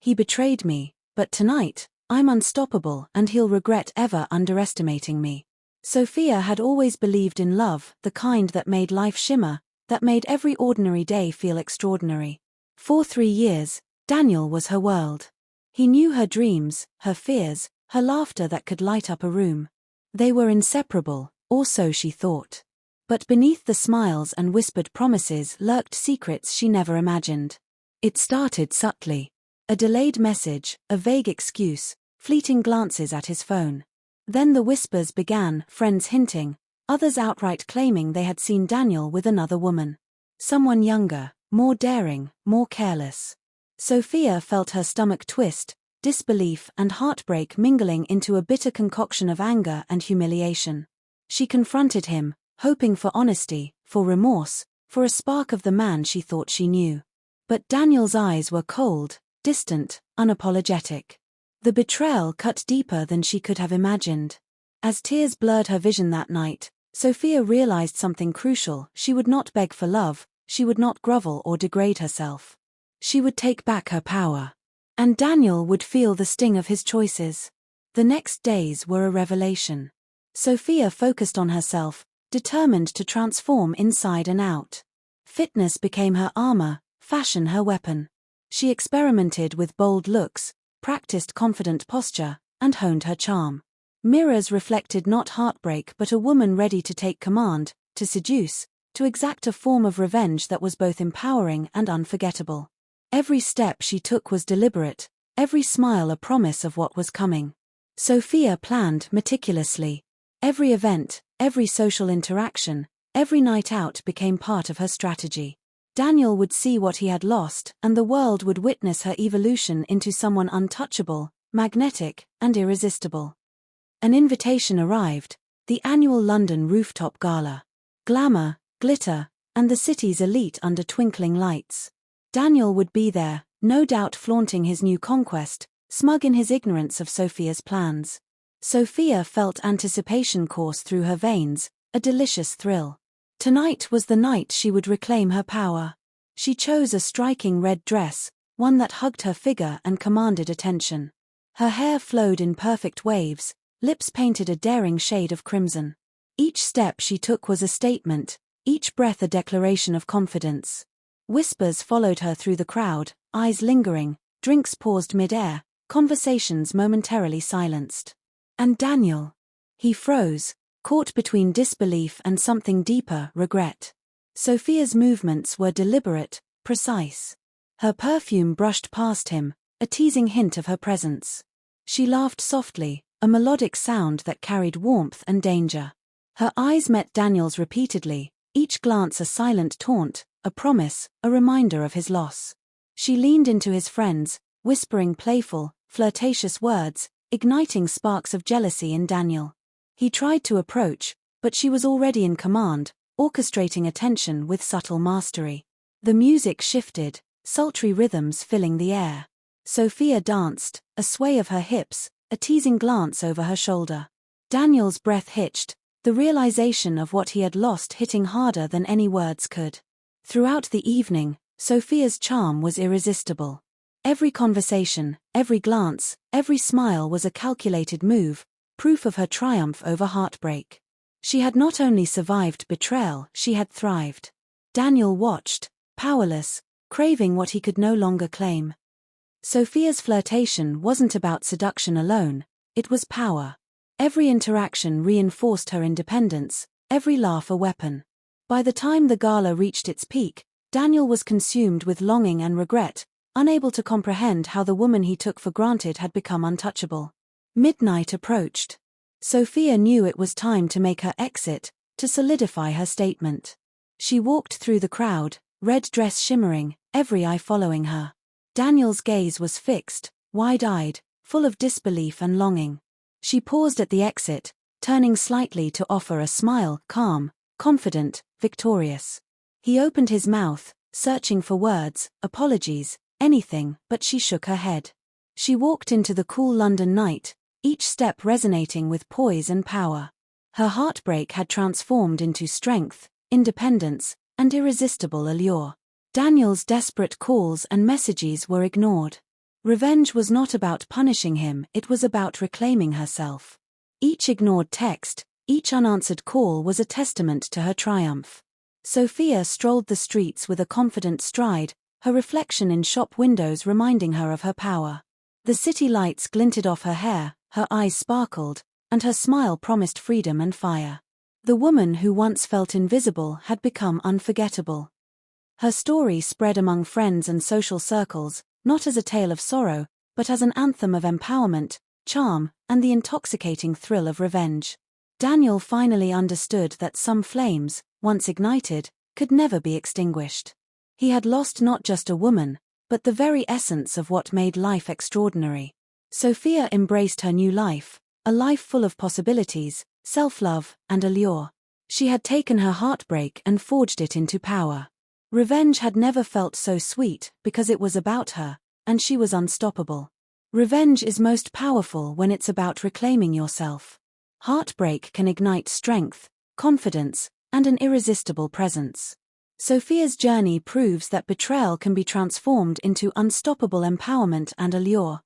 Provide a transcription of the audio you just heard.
He betrayed me, but tonight, I'm unstoppable and he'll regret ever underestimating me. Sophia had always believed in love, the kind that made life shimmer, that made every ordinary day feel extraordinary. For 3 years, Daniel was her world. He knew her dreams, her fears, her laughter that could light up a room. They were inseparable, or so she thought. But beneath the smiles and whispered promises lurked secrets she never imagined. It started subtly. A delayed message, a vague excuse, fleeting glances at his phone. Then the whispers began, friends hinting, others outright claiming they had seen Daniel with another woman. Someone younger, more daring, more careless. Sophia felt her stomach twist, disbelief and heartbreak mingling into a bitter concoction of anger and humiliation. She confronted him, hoping for honesty, for remorse, for a spark of the man she thought she knew. But Daniel's eyes were cold, distant, unapologetic. The betrayal cut deeper than she could have imagined. As tears blurred her vision that night, Sophia realized something crucial: she would not beg for love, she would not grovel or degrade herself. She would take back her power. And Daniel would feel the sting of his choices. The next days were a revelation. Sophia focused on herself, determined to transform inside and out. Fitness became her armor, fashion her weapon. She experimented with bold looks, practiced confident posture, and honed her charm. Mirrors reflected not heartbreak but a woman ready to take command, to seduce, to exact a form of revenge that was both empowering and unforgettable. Every step she took was deliberate, every smile a promise of what was coming. Sophia planned meticulously. Every event, every social interaction, every night out became part of her strategy. Daniel would see what he had lost, and the world would witness her evolution into someone untouchable, magnetic, and irresistible. An invitation arrived: the annual London rooftop gala. Glamour, glitter, and the city's elite under twinkling lights. Daniel would be there, no doubt flaunting his new conquest, smug in his ignorance of Sophia's plans. Sophia felt anticipation course through her veins, a delicious thrill. Tonight was the night she would reclaim her power. She chose a striking red dress, one that hugged her figure and commanded attention. Her hair flowed in perfect waves, lips painted a daring shade of crimson. Each step she took was a statement, each breath a declaration of confidence. Whispers followed her through the crowd, eyes lingering, drinks paused mid-air, conversations momentarily silenced. And Daniel? He froze, caught between disbelief and something deeper, regret. Sophia's movements were deliberate, precise. Her perfume brushed past him, a teasing hint of her presence. She laughed softly, a melodic sound that carried warmth and danger. Her eyes met Daniel's repeatedly, each glance a silent taunt, a promise, a reminder of his loss. She leaned into his friends, whispering playful, flirtatious words, igniting sparks of jealousy in Daniel. He tried to approach, but she was already in command, orchestrating attention with subtle mastery. The music shifted, sultry rhythms filling the air. Sophia danced, a sway of her hips, a teasing glance over her shoulder. Daniel's breath hitched, the realization of what he had lost hitting harder than any words could. Throughout the evening, Sophia's charm was irresistible. Every conversation, every glance, every smile was a calculated move, proof of her triumph over heartbreak. She had not only survived betrayal, she had thrived. Daniel watched, powerless, craving what he could no longer claim. Sophia's flirtation wasn't about seduction alone, it was power. Every interaction reinforced her independence, every laugh a weapon. By the time the gala reached its peak, Daniel was consumed with longing and regret, unable to comprehend how the woman he took for granted had become untouchable. Midnight approached. Sophia knew it was time to make her exit, to solidify her statement. She walked through the crowd, red dress shimmering, every eye following her. Daniel's gaze was fixed, wide-eyed, full of disbelief and longing. She paused at the exit, turning slightly to offer a smile, calm, confident, victorious. He opened his mouth, searching for words, apologies, anything, but she shook her head. She walked into the cool London night, each step resonating with poise and power. Her heartbreak had transformed into strength, independence, and irresistible allure. Daniel's desperate calls and messages were ignored. Revenge was not about punishing him, it was about reclaiming herself. Each ignored text, each unanswered call was a testament to her triumph. Sophia strolled the streets with a confident stride, her reflection in shop windows reminding her of her power. The city lights glinted off her hair, her eyes sparkled, and her smile promised freedom and fire. The woman who once felt invisible had become unforgettable. Her story spread among friends and social circles, not as a tale of sorrow, but as an anthem of empowerment, charm, and the intoxicating thrill of revenge. Daniel finally understood that some flames, once ignited, could never be extinguished. He had lost not just a woman, but the very essence of what made life extraordinary. Sophia embraced her new life, a life full of possibilities, self-love, and allure. She had taken her heartbreak and forged it into power. Revenge had never felt so sweet because it was about her, and she was unstoppable. Revenge is most powerful when it's about reclaiming yourself. Heartbreak can ignite strength, confidence, and an irresistible presence. Sophia's journey proves that betrayal can be transformed into unstoppable empowerment and allure.